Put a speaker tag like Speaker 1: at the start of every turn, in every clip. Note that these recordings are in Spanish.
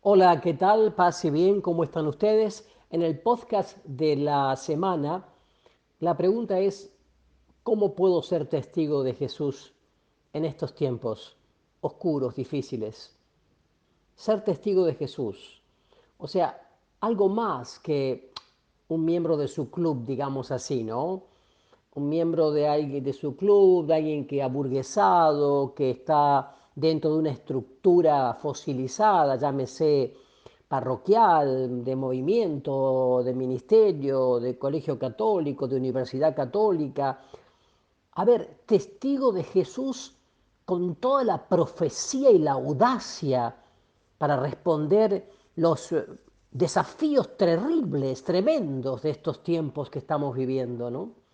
Speaker 1: Hola, ¿qué tal? Paz y bien, ¿cómo están ustedes? En el podcast de la semana, la pregunta es, ¿cómo puedo ser testigo de Jesús en estos tiempos oscuros, difíciles? Ser testigo de Jesús, o sea, algo más que un miembro de su club, digamos así, ¿no? Un miembro de alguien de su club, de alguien que ha burguesado, que está dentro de una estructura fosilizada, llámese parroquial, de movimiento, de ministerio, de colegio católico, de universidad católica. A ver, testigo de Jesús con toda la profecía y la audacia para responder los desafíos terribles, tremendos de estos tiempos que estamos viviendo, ¿no?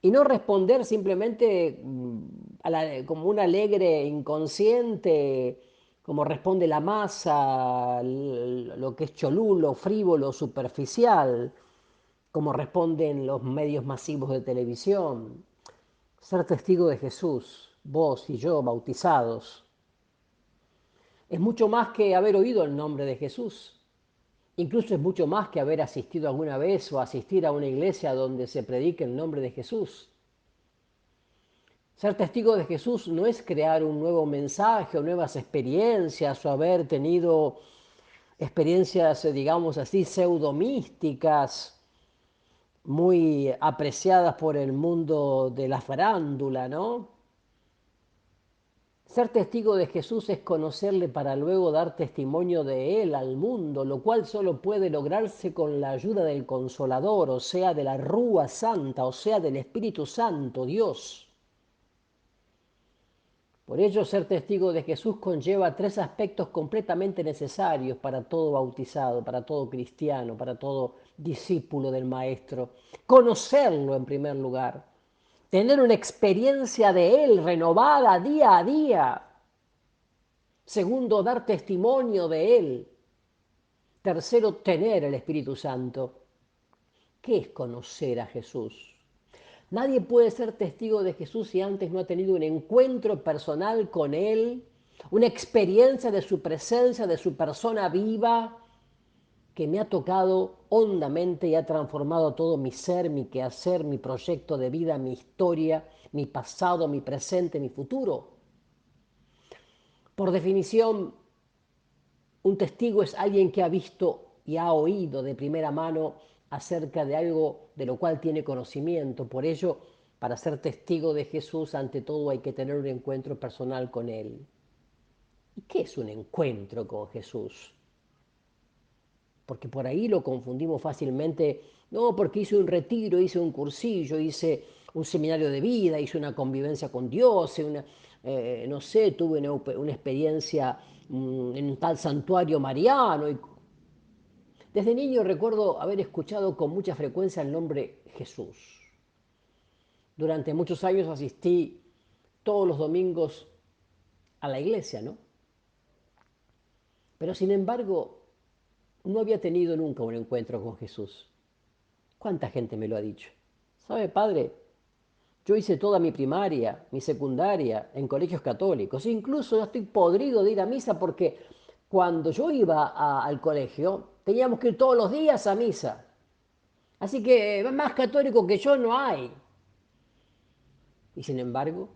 Speaker 1: Y no responder simplemente como un alegre inconsciente, como responde la masa, lo que es cholulo, frívolo, superficial, como responden los medios masivos de televisión. Ser testigo de Jesús, vos y yo bautizados, es mucho más que haber oído el nombre de Jesús. Incluso es mucho más que haber asistido alguna vez o asistir a una iglesia donde se predique el nombre de Jesús. Ser testigo de Jesús no es crear un nuevo mensaje o nuevas experiencias o haber tenido experiencias, digamos así, pseudomísticas, muy apreciadas por el mundo de la farándula, ¿no? Ser testigo de Jesús es conocerle para luego dar testimonio de Él al mundo, lo cual solo puede lograrse con la ayuda del Consolador, o sea, de la Rúa Santa, o sea, del Espíritu Santo, Dios. Por ello, ser testigo de Jesús conlleva tres aspectos completamente necesarios para todo bautizado, para todo cristiano, para todo discípulo del Maestro. Conocerlo en primer lugar, tener una experiencia de Él renovada día a día. Segundo, dar testimonio de Él. Tercero, tener el Espíritu Santo. ¿Qué es conocer a Jesús? Nadie puede ser testigo de Jesús si antes no ha tenido un encuentro personal con Él, una experiencia de su presencia, de su persona viva, que me ha tocado hondamente y ha transformado todo mi ser, mi quehacer, mi proyecto de vida, mi historia, mi pasado, mi presente, mi futuro. Por definición, un testigo es alguien que ha visto y ha oído de primera mano acerca de algo de lo cual tiene conocimiento. Por ello, para ser testigo de Jesús, ante todo hay que tener un encuentro personal con Él. ¿Y qué es un encuentro con Jesús? Porque por ahí lo confundimos fácilmente. No, porque hice un retiro, hice un cursillo, hice un seminario de vida, hice una convivencia con Dios, no sé, tuve una experiencia en un tal santuario mariano. Desde niño recuerdo haber escuchado con mucha frecuencia el nombre Jesús. Durante muchos años asistí todos los domingos a la iglesia, ¿no? Pero sin embargo, no había tenido nunca un encuentro con Jesús. ¿Cuánta gente me lo ha dicho? ¿Sabe, padre? Yo hice toda mi primaria, mi secundaria en colegios católicos. Incluso ya estoy podrido de ir a misa porque cuando yo iba al colegio teníamos que ir todos los días a misa. Así que más católico que yo no hay. Y sin embargo,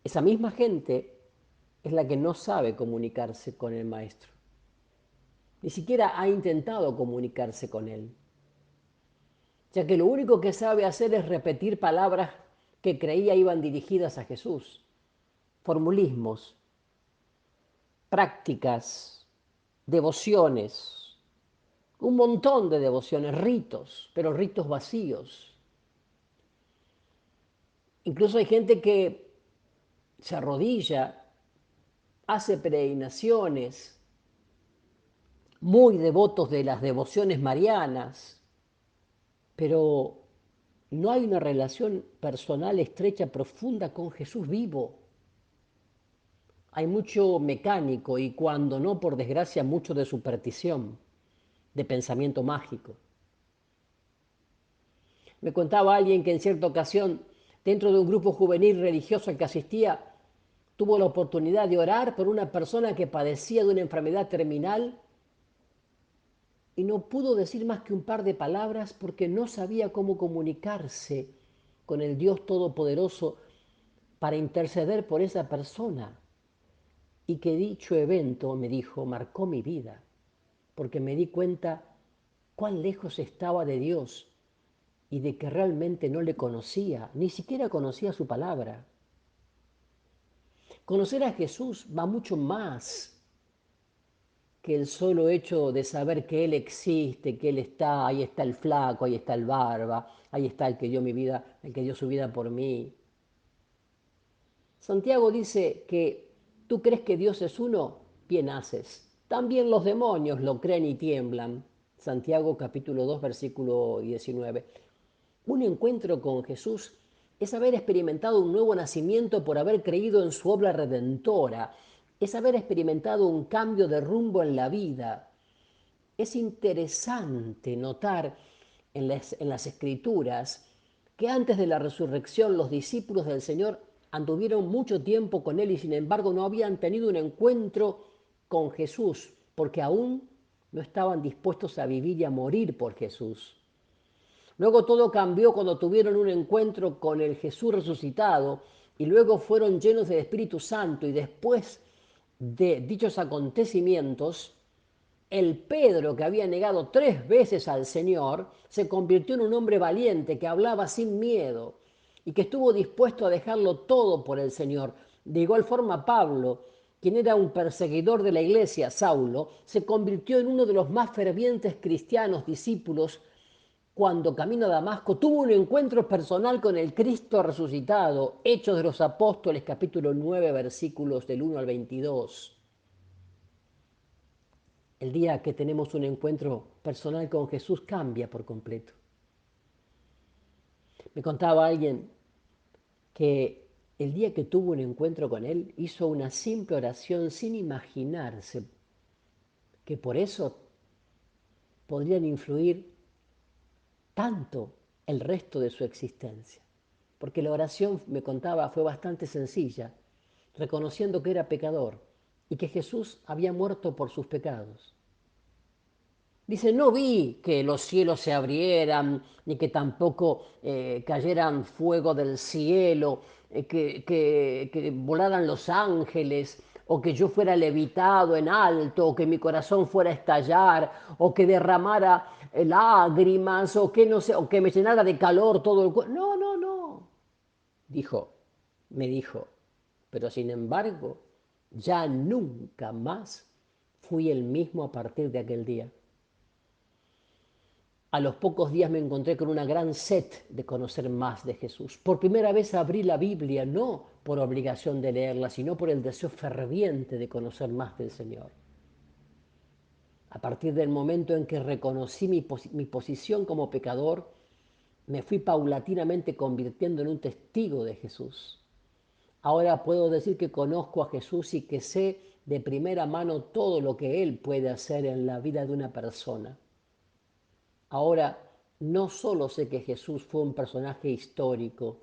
Speaker 1: esa misma gente es la que no sabe comunicarse con el maestro. Ni siquiera ha intentado comunicarse con él, ya que lo único que sabe hacer es repetir palabras que creía iban dirigidas a Jesús, formulismos, prácticas, devociones, un montón de devociones, ritos, pero ritos vacíos. Incluso hay gente que se arrodilla, hace peregrinaciones, muy devotos de las devociones marianas, pero no hay una relación personal estrecha, profunda con Jesús vivo. Hay mucho mecánico y cuando no, por desgracia, mucho de superstición, de pensamiento mágico. Me contaba alguien que en cierta ocasión, dentro de un grupo juvenil religioso al que asistía, tuvo la oportunidad de orar por una persona que padecía de una enfermedad terminal y no pudo decir más que un par de palabras porque no sabía cómo comunicarse con el Dios Todopoderoso para interceder por esa persona. Y que dicho evento, me dijo, marcó mi vida, porque me di cuenta cuán lejos estaba de Dios y de que realmente no le conocía, ni siquiera conocía su palabra. Conocer a Jesús va mucho más que el solo hecho de saber que Él existe, que Él está, ahí está el flaco, ahí está el barba, ahí está el que dio mi vida, el que dio su vida por mí. Santiago dice que tú crees que Dios es uno, bien haces. También los demonios lo creen y tiemblan. Santiago capítulo 2 versículo 19. Un encuentro con Jesús es haber experimentado un nuevo nacimiento por haber creído en su obra redentora. Es haber experimentado un cambio de rumbo en la vida. Es interesante notar en las Escrituras que antes de la resurrección los discípulos del Señor anduvieron mucho tiempo con Él y sin embargo no habían tenido un encuentro con Jesús porque aún no estaban dispuestos a vivir y a morir por Jesús. Luego todo cambió cuando tuvieron un encuentro con el Jesús resucitado y luego fueron llenos del Espíritu Santo y después de dichos acontecimientos, el Pedro que había negado 3 veces al Señor se convirtió en un hombre valiente que hablaba sin miedo y que estuvo dispuesto a dejarlo todo por el Señor. De igual forma Pablo, quien era un perseguidor de la iglesia, Saulo, se convirtió en uno de los más fervientes cristianos discípulos cuando camino a Damasco tuvo un encuentro personal con el Cristo resucitado. Hechos de los Apóstoles capítulo 9 versículos del 1 al 22. El día que tenemos un encuentro personal con Jesús cambia por completo. Me contaba alguien que el día que tuvo un encuentro con Él hizo una simple oración sin imaginarse que por eso podrían influir tanto el resto de su existencia. Porque la oración, me contaba, fue bastante sencilla, reconociendo que era pecador y que Jesús había muerto por sus pecados. Dice, no vi que los cielos se abrieran, ni que tampoco cayeran fuego del cielo, que volaran los ángeles, o que yo fuera levitado en alto, o que mi corazón fuera a estallar, o que derramara lágrimas, o que no sé, o que me llenara de calor todo el cuerpo. No, no, no, dijo, me dijo, pero sin embargo, ya nunca más fui el mismo a partir de aquel día. A los pocos días me encontré con una gran sed de conocer más de Jesús. Por primera vez abrí la Biblia, no por obligación de leerla, sino por el deseo ferviente de conocer más del Señor. A partir del momento en que reconocí mi posición como pecador, me fui paulatinamente convirtiendo en un testigo de Jesús. Ahora puedo decir que conozco a Jesús y que sé de primera mano todo lo que Él puede hacer en la vida de una persona. Ahora, no solo sé que Jesús fue un personaje histórico,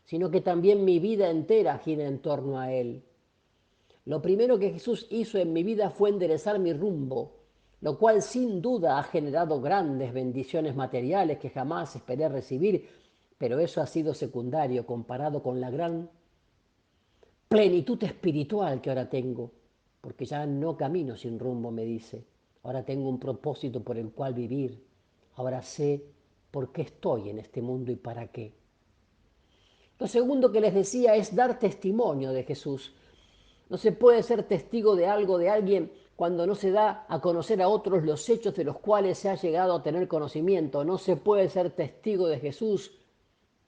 Speaker 1: sino que también mi vida entera gira en torno a Él. Lo primero que Jesús hizo en mi vida fue enderezar mi rumbo, lo cual sin duda ha generado grandes bendiciones materiales que jamás esperé recibir, pero eso ha sido secundario comparado con la gran plenitud espiritual que ahora tengo, porque ya no camino sin rumbo, me dice. Ahora tengo un propósito por el cual vivir. Ahora sé por qué estoy en este mundo y para qué. Lo segundo que les decía es dar testimonio de Jesús. No se puede ser testigo de algo, de alguien, cuando no se da a conocer a otros los hechos de los cuales se ha llegado a tener conocimiento. No se puede ser testigo de Jesús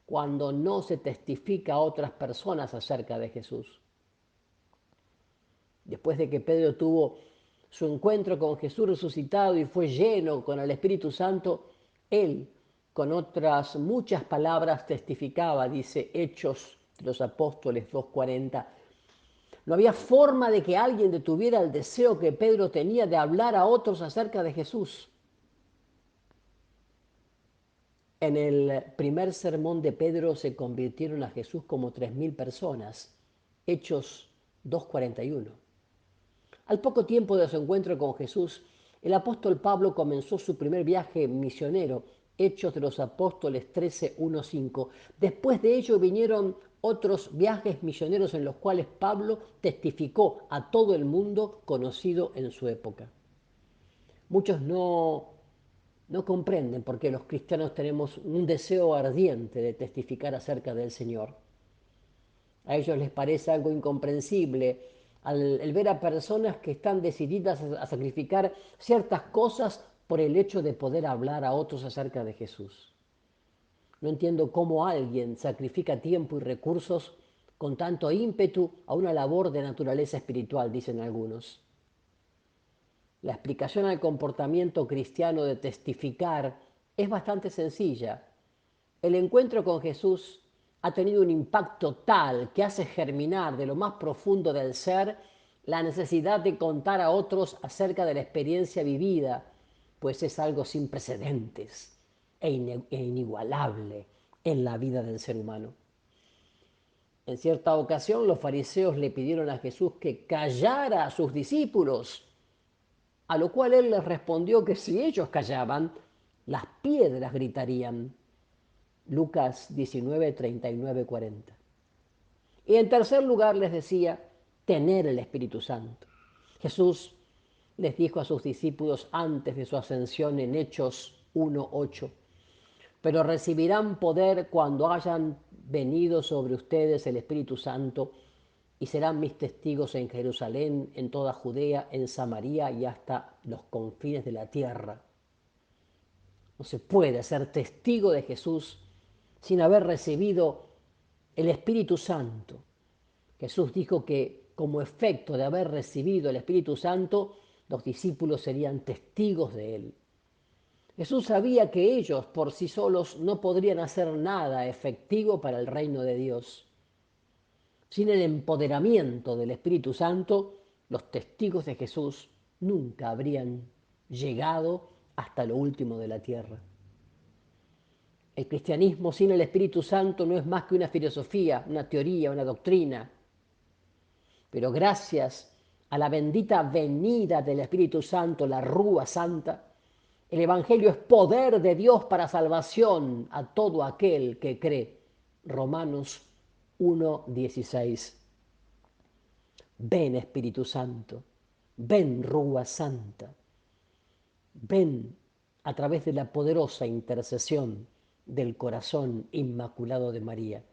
Speaker 1: cuando no se testifica a otras personas acerca de Jesús. Después de que Pedro tuvo su encuentro con Jesús resucitado y fue lleno con el Espíritu Santo, él, con otras muchas palabras, testificaba, dice Hechos de los Apóstoles 2:40. No había forma de que alguien detuviera el deseo que Pedro tenía de hablar a otros acerca de Jesús. En el primer sermón de Pedro se convirtieron a Jesús como 3.000 personas. Hechos 2:41. Al poco tiempo de su encuentro con Jesús, el apóstol Pablo comenzó su primer viaje misionero, Hechos de los Apóstoles 13:1-5. Después de ello vinieron otros viajes misioneros en los cuales Pablo testificó a todo el mundo conocido en su época. Muchos no comprenden por qué los cristianos tenemos un deseo ardiente de testificar acerca del Señor. A ellos les parece algo incomprensible el ver a personas que están decididas a sacrificar ciertas cosas por el hecho de poder hablar a otros acerca de Jesús. No entiendo cómo alguien sacrifica tiempo y recursos con tanto ímpetu a una labor de naturaleza espiritual, dicen algunos. La explicación al comportamiento cristiano de testificar es bastante sencilla. El encuentro con Jesús ha tenido un impacto tal que hace germinar de lo más profundo del ser la necesidad de contar a otros acerca de la experiencia vivida, pues es algo sin precedentes e inigualable en la vida del ser humano. En cierta ocasión los fariseos le pidieron a Jesús que callara a sus discípulos, a lo cual él les respondió que si ellos callaban, las piedras gritarían. Lucas 19, 39, 40. Y en tercer lugar les decía, tener el Espíritu Santo. Jesús les dijo a sus discípulos antes de su ascensión en Hechos 1:8, pero recibirán poder cuando hayan venido sobre ustedes el Espíritu Santo y serán mis testigos en Jerusalén, en toda Judea, en Samaria y hasta los confines de la tierra. No se puede ser testigo de Jesús sin haber recibido el Espíritu Santo. Jesús dijo que como efecto de haber recibido el Espíritu Santo, los discípulos serían testigos de él. Jesús sabía que ellos por sí solos no podrían hacer nada efectivo para el reino de Dios. Sin el empoderamiento del Espíritu Santo, los testigos de Jesús nunca habrían llegado hasta lo último de la tierra. El cristianismo sin el Espíritu Santo no es más que una filosofía, una teoría, una doctrina. Pero gracias a la bendita venida del Espíritu Santo, la Rúa Santa, el Evangelio es poder de Dios para salvación a todo aquel que cree. Romanos 1:16. Ven Espíritu Santo, ven Rúa Santa, ven a través de la poderosa intercesión del corazón inmaculado de María.